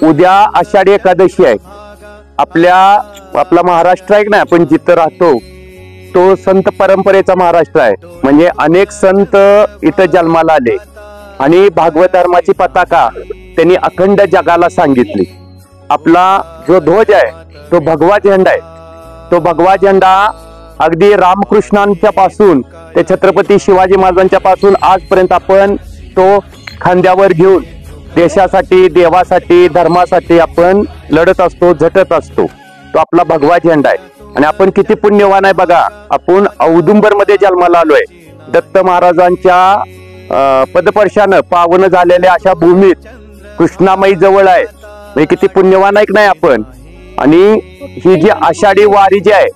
उद्या आषाढी एकादशी आहे। आपला महाराष्ट्र आहे ना, आपण जिथं राहतो तो संत परंपरेचा महाराष्ट्र आहे। म्हणजे अनेक संत इथं जन्माला आले आणि भागवत धर्माची पताका त्यांनी अखंड जगाला सांगितली। आपला जो ध्वज आहे तो भगवा झेंडा आहे। तो भगवा झेंडा अगदी रामकृष्णांच्या पासून ते छत्रपती शिवाजी महाराजांच्या पासून आजपर्यंत आपण तो खांद्यावर घेऊन देशासाठी, देवासाठी, धर्मासाठी आपण लढत असतो, झटत असतो। तो आपला भगवा झेंडा आहे। आणि आपण किती पुण्यवान आहे बघा, आपण औदुंबर मध्ये जन्माला आलोय। दत्त महाराजांच्या पदपर्शानं पावन झालेल्या अशा भूमीत कृष्णामाई जवळ आहे। म्हणजे किती पुण्यवान आहे नाही आपण। आणि ही जी आषाढी वारी जी आहे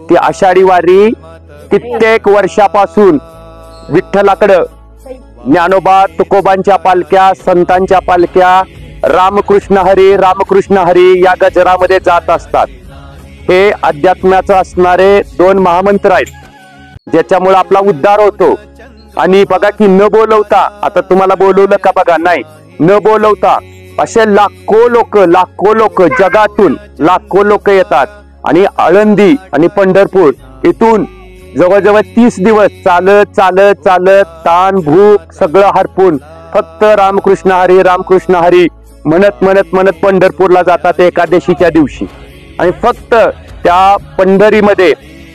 ती आषाढी वारी कित्येक वर्षापासून विठ्ठलाकडं ज्ञानोबा तुकोबांच्या पालख्या, संतांच्या पालख्या रामकृष्ण हरी या गजरामध्ये जात असतात। हे अध्यात्माचं असणारे दोन महामंत्र आहेत ज्याच्यामुळे आपला उद्धार होतो। आणि बघा की न बोलवता, आता तुम्हाला बोलवलं का बघा, नाही न बोलवता असे लाखो लोक जगातून लाखो लोक येतात। आणि आळंदी आणि पंढरपूर इथून जवळजवळ 30 दिवस चालत ताण भूक सगळं हरपून फक्त रामकृष्ण हरी म्हणत पंढरपूरला जातात एकादशीच्या दिवशी। आणि फक्त त्या पंढरीमध्ये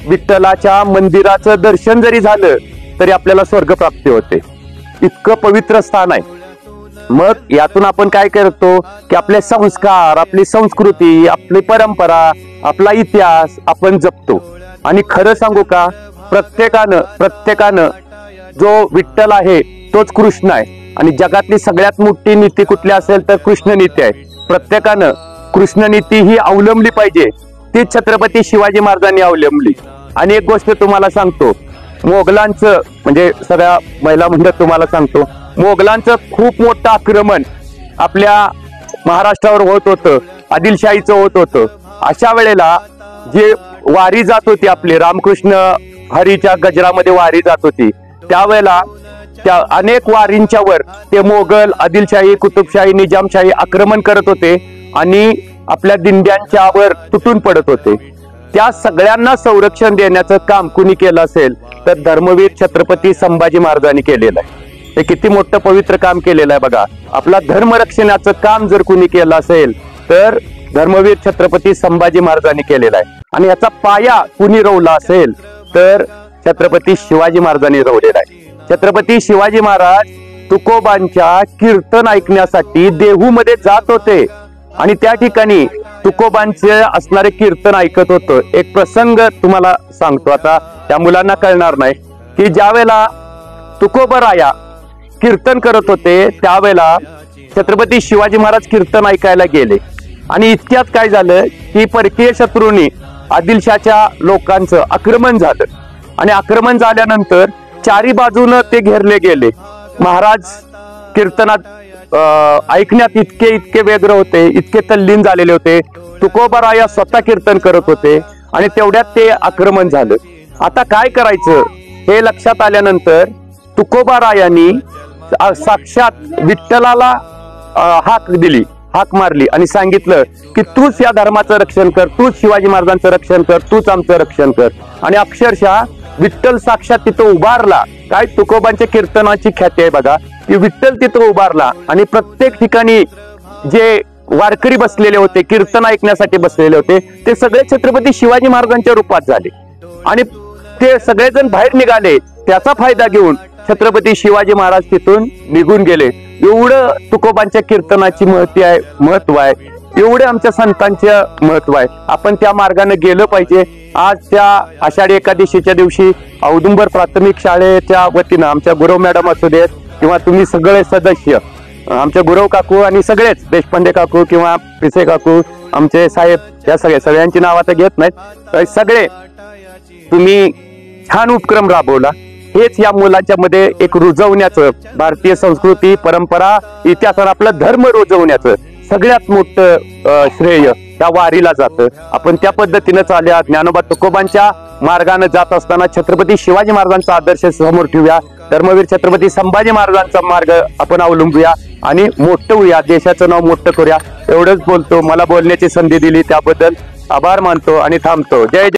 विठ्ठलाच्या मंदिराचं दर्शन जरी झालं तरी आपल्याला स्वर्गप्राप्ती होते। इतकं पवित्र स्थान आहे। मग यातून आपण काय करतो की आपले संस्कार, आपली संस्कृती, आपली परंपरा, आपला इतिहास आपण जपतो। आणि खरं सांगू का, प्रत्येकानं जो विठ्ठल आहे तोच कृष्ण आहे। आणि जगातली सगळ्यात मोठी नीती कुठली असेल तर कृष्ण नीती आहे। प्रत्येकानं कृष्ण नीती ही अवलंबली पाहिजे, ती छत्रपती शिवाजी महाराजांनी अवलंबली। आणि एक गोष्ट तुम्हाला सांगतो, मोगलांचं म्हणजे सगळ्या महिला मंडळ तुम्हाला सांगतो, मोगलांचं खूप मोठं आक्रमण आपल्या महाराष्ट्रावर होत होतं, आदिलशाहीचं होत होतं। अशा वेळेला जे वारी जात होती आपली रामकृष्ण हरीच्या गजरामध्ये वारी जात होती, त्यावेळेला त्या अनेक वारींच्या वर ते मोगल, आदिलशाही, कुतुबशाही, निजामशाही आक्रमण करत होते आणि आपल्या दिंड्यांच्या वर तुटून पडत होते। त्या सगळ्यांना संरक्षण देण्याचं काम कुणी केलं असेल तर धर्मवीर छत्रपती संभाजी महाराजांनी केलेलं आहे। हे किती मोठं पवित्र काम केलेलं आहे बघा। आपला धर्मरक्षणाचं काम जर कुणी केलं असेल तर धर्मवीर छत्रपती संभाजी महाराजांनी केलेला आहे। आणि याचा पाया कुणी रोवला असेल तर छत्रपती शिवाजी महाराजांनी रोवलेला आहे। छत्रपती शिवाजी महाराज तुकोबांच्या कीर्तन ऐकण्यासाठी देहूमध्ये जात होते आणि त्या ठिकाणी तुकोबांचे असणारे कीर्तन ऐकत होतं। एक प्रसंग तुम्हाला सांगतो, आता त्या मुलांना कळणार नाही की ज्यावेळेला तुकोबराया कीर्तन करत होते त्यावेळेला छत्रपती शिवाजी महाराज कीर्तन ऐकायला गेले। आणि इतक्यात काय झालं की परकीय शत्रूंनी आदिलशाच्या लोकांचं आक्रमण झालं। आणि आक्रमण झाल्यानंतर चारी बाजूनं ते घेरले गेले। महाराज कीर्तनात ऐकण्यात इतके व्यग्र होते, इतके तल्लीन झालेले होते। तुकोबाराया स्वतः कीर्तन करत होते आणि तेवढ्यात ते आक्रमण झालं। आता काय करायचं हे लक्षात आल्यानंतर तुकोबारायांनी साक्षात विठ्ठलाला हाक मारली आणि सांगितलं की तूच या धर्माचं रक्षण कर, तूच शिवाजी महाराजांचं रक्षण कर, तूच आमचं रक्षण कर। आणि अक्षरशः विठ्ठल साक्षात तिथं उभारला। काय तुकोबांच्या कीर्तनाची ख्याती आहे बघा की विठ्ठल तिथं उभारला आणि प्रत्येक ठिकाणी जे वारकरी बसलेले होते, कीर्तन ऐकण्यासाठी बसलेले होते, ते सगळे छत्रपती शिवाजी महाराजांच्या रूपात झाले। आणि ते सगळेजण बाहेर निघाले। त्याचा फायदा घेऊन छत्रपती शिवाजी महाराज तिथून निघून गेले। एवढं तुकोबांच्या कीर्तनाची महत्व आहे, एवढे आमच्या संतांचं महत्व आहे। आपण त्या मार्गाने गेलं पाहिजे। आज त्या आषाढी एकादशीच्या दिवशी औदुंबर प्राथमिक शाळेच्या वतीनं आमच्या गुरव मॅडम असू देत किंवा तुम्ही सगळे सदस्य, आमचे गुरव काकू आणि सगळेच देशपांडे काकू किंवा पिसे काकू, आमचे साहेब, या सगळ्यांची नाव आता घेत नाहीत, सगळे तुम्ही छान उपक्रम राबवला। हेच या मुलांच्या मध्ये एक रुजवण्याचं, भारतीय संस्कृती, परंपरा, इतिहास, आपला धर्म रुजवण्याचं सगळ्यात मोठं श्रेय त्या वारीला जातं. आपण त्या पद्धतीनं चालूया. ज्ञानोबा तुकोबांच्या मार्गाने जात असताना छत्रपती शिवाजी महाराजांचा आदर्श समोर ठेवूया. धर्मवीर छत्रपती संभाजी महाराजांचा मार्ग आपण अवलंबूया आणि मोठं होऊया, देशाचं नाव मोठं करूया. एवढंच बोलतो. मला बोलण्याची संधी दिली त्याबद्दल आभार मानतो आणि थांबतो. जय जय.